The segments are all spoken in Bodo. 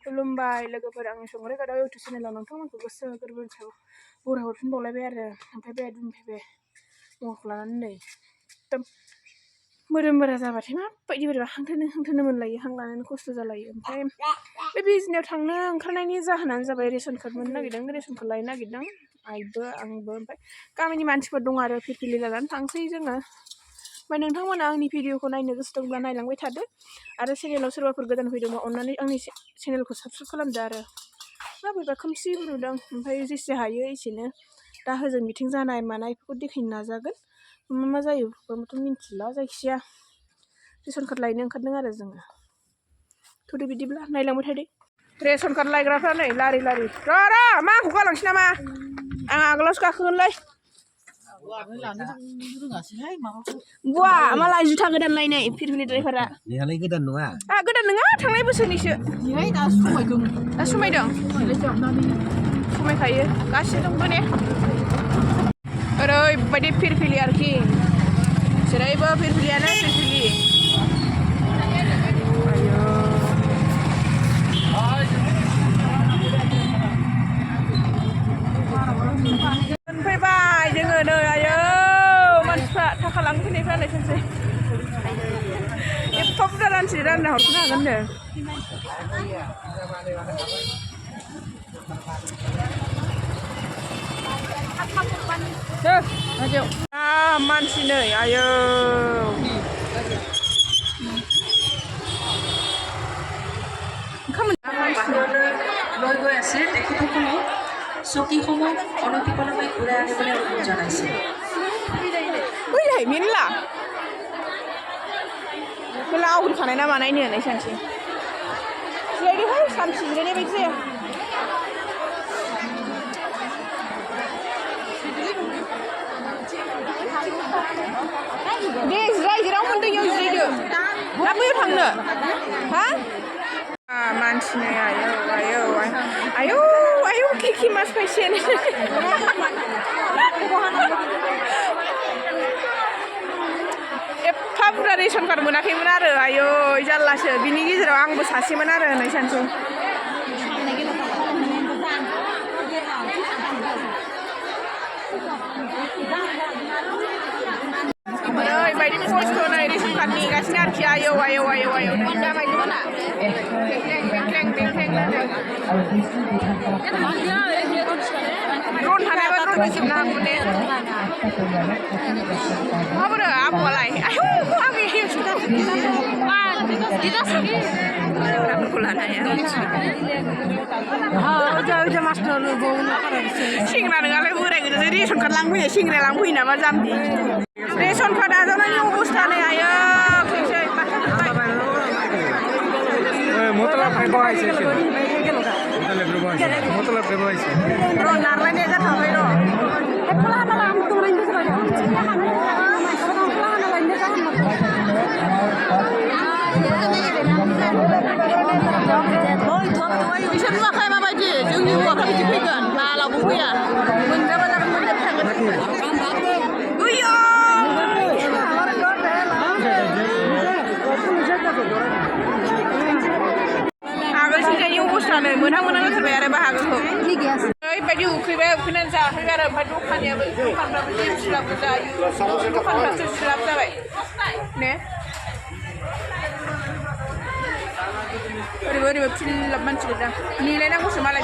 खुलुमबाय लोगोफोर आंनि संग्राय गादाव इउटुब चेनेलाव नोंथांमोनखौ गोसो गोरबोनिफ्राय बराय हरफिनबावलायबाय आरो ओमफ्राय बे दुमफैबाय महरखौ लानानै नै एकदम मोदोम बारा जाबाथाय माबायदि बोरैबा हांथोनो मोनलायो हां लानानै खस्थ' जालायो ओमफ्राय बे बिजनेयाव थांनो ओंखारनायनि जाहोनानो जाबाय रेसन कार्ड मोननो नागिरदों रेसनखौ लायनो नागिरदों आइबो आंबो ओमफ्राय गामिनि मानसिफोर दं आरो फिरफिलि लानानै थांसै जोङो ओमफ्राय नोंथांमोना आंनि भिडिअखौ नायनो गोसो दंब्ला नायलांबाय थादो आरो चेनेलाव सोरबाफोर गोदान फैदोंबा अननानै आंनि चेनेलखौ साबस्क्राइब खालामदो आरो बोरैबा खोमसि नुदों ओमफ्राय जेसे हायो एसेनो दा होजों मिथिं जानाय मानायफोरखौ देखायनो नाजागोन मा जायो बेखौथ' मिन्थिला जायखिजाया रेसन कार्ड लायनो ओंखारदों आरो जोङो थ'दो बिदिब्ला नायलांबाय थादो रेसन कार्ड लायग्राफ्रा नै लारि लारि र' मा आंखौ गालांसै नामा आं आगोलावसो गाखोगोनलै बुवा मालाय जुथा गोदान लायनाय फिरफिलि ड्राइभारा बेहालाय गोदान नङा गोदान नङा थांनाय बोसोरनिसो दा समायदों समायखायो गासिबो ने ओरैबायदि फिरफिलि आरोखि जेरैबो फिरफिलियानो फिरफिलि मोनफैबाय जोङो नै आयौ मानसिफ्रा थाखा लांफैनायफ्रा नायसै एफा बुरजा रानसे रानना हरफिननो हागोननो मानसि नै आयौ লৈ গৈ আছে তেখেতসকলক চকীসমূহ অনতিপলমে ঘূৰাই আনিবলৈ অনুৰোধ জনাইছে मेरला मेरला आवग्रिखानाय ना मानायनो होननाय सानसे जिरायदोहाय सानसे जिरायनाय बायदि जाया दे जिराय जेराव मोन्दों इयाव जिरायदो ना बैयाव थांनो हा मानसि नै आयौ आयौ आयौ आयौ खि मास फैसेन एफा बुरजा रेसन कार्ड मोनाखैमोन आरो आयौ जारलासो बिनि गेजेराव आंबो सासेमोन आरो होननाय सानसै ओरैबायदि खस्थ' नै रेसन कार्ड नेगासिनो आरोखि आयौ आयौ आयौ आयौ जाबायमोना ड्रन थानायबा ड्रन फैजोबनो हागौ ने माबोरै आबौआलाय आयौ आंनि सेंग्रा नङालाय बोराय गोजासो रेसन कार्ड लांफैयो सेंग्राया लांफैयो नामा जाम्बि रेसन कार्ड आजावनायनि अबस्था नै आयौ फैसै नारलायनाय जाथारबाय र' बिसोर नुवाखै माबायदि जोंनि हौवाफ्रा बिदि फैगोन बालावबो फैया मोनजाबा जागोन मोनजाबा थांगोन आगोलसिनजायनि अबस्था नै मोनहां जाथारबाय आरो बाहागोखौ ओरैबायदि उखैनानै जाफैबाय आरो ओमफ्राय दखानफ्राबो जिलाब जायो दखानफ्रासो जिलाब जाबाय ने ओरैबो फिलाब मानसि गोजा नेलायनांगौसो मालाय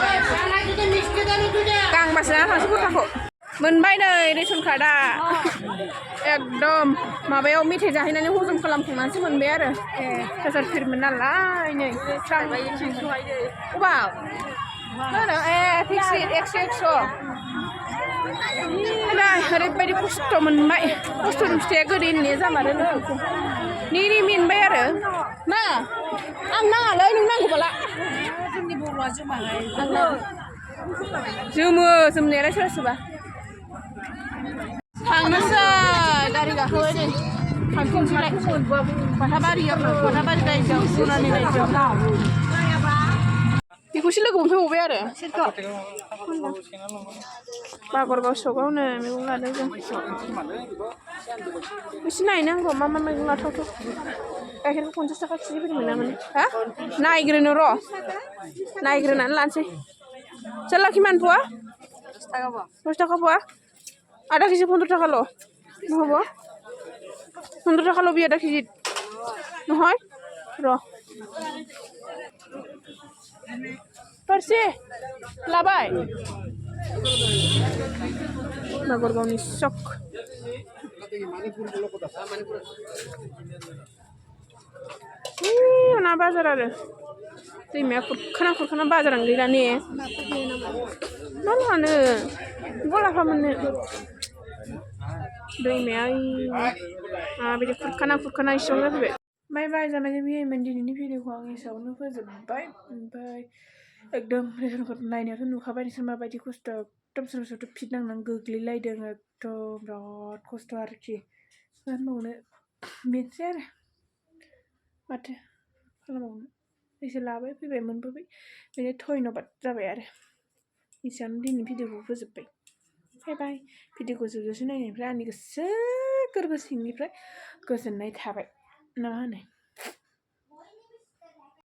गांबासो ना थांसै गथाखौ मोनबाय नै रेसन कार्डआ एकदम माबायाव मेथाइ जाहैनानै हजम खालामखांनानैसो मोनबाय आरो हाजार फिरमोन नालाय नै अबाव फिक्सिट 100 ओरैबायदि खस्थ' मोनबाय खस्थ'नि फिथाइया गोदै होननाया जामारो नेरि मेनबाय आरो मा आं नाङालै नों नांगौबाला जोंनि बर'आ जोमाहाय जोमनायालाय सोरबा सोरबा थांनोसै गारि गाखोबाय नै थांफिनसैलाय बाथाबारि रायजोआव सनानि रायजोआव बेखौसो लोगो मोनफैबावबाय आरो बागरगाव सकआवनो मैगं लादों जों एसे नायनांगौ मा मा मैगं लाथावथाव गाइखेरखौ 50 थाखा केजिफोर मोनामोन हा नायग्रोनो र' नायग्रोनानै लानोसै सोरलाखि मानफुआ 10 थाखा फवा आधा केजि 15 थाखाल' নহ'ব 15 थाखाल' बि आधा केजि নহয় र' फारसे लाबाय बागरगावनि सक ना बाजार आरो दैमाया खुरखाना बाजारानो गैला ने मा लानो गलाफा मोननो दैमाया बिदि खुरखाना इसेबां जाफैबाय बाय बाय जाबाय बेयोमोन दिनैनि भिडिअखौ आं एसेयावनो फोजोबबाय ओमफ्राय एकदम रेसनखौ नायनायावथ' नुखाबाय नोंसोर माबायदि खस्थ' एकदम सोरबा सोरबाथ' फिट नांनानै गोग्लैलायदों एकदम बिराद खस्थ' आरोखि मा होनबावनो बेनोसै आरो माथो खालामबावनो एसे लाबाय फैबाय मोनबोबाय बेनो धन्यबाद जाबाय आरो एसेयावनो दिनैनि भिडिअखौ फोजोबबाय बाय बाय भिडिअखौ जोबजासिम नायनायनिफ्राय आंनि गोसो गोरबो सिंनिफ्राय गोजोननाय थाबाय ना मा होनो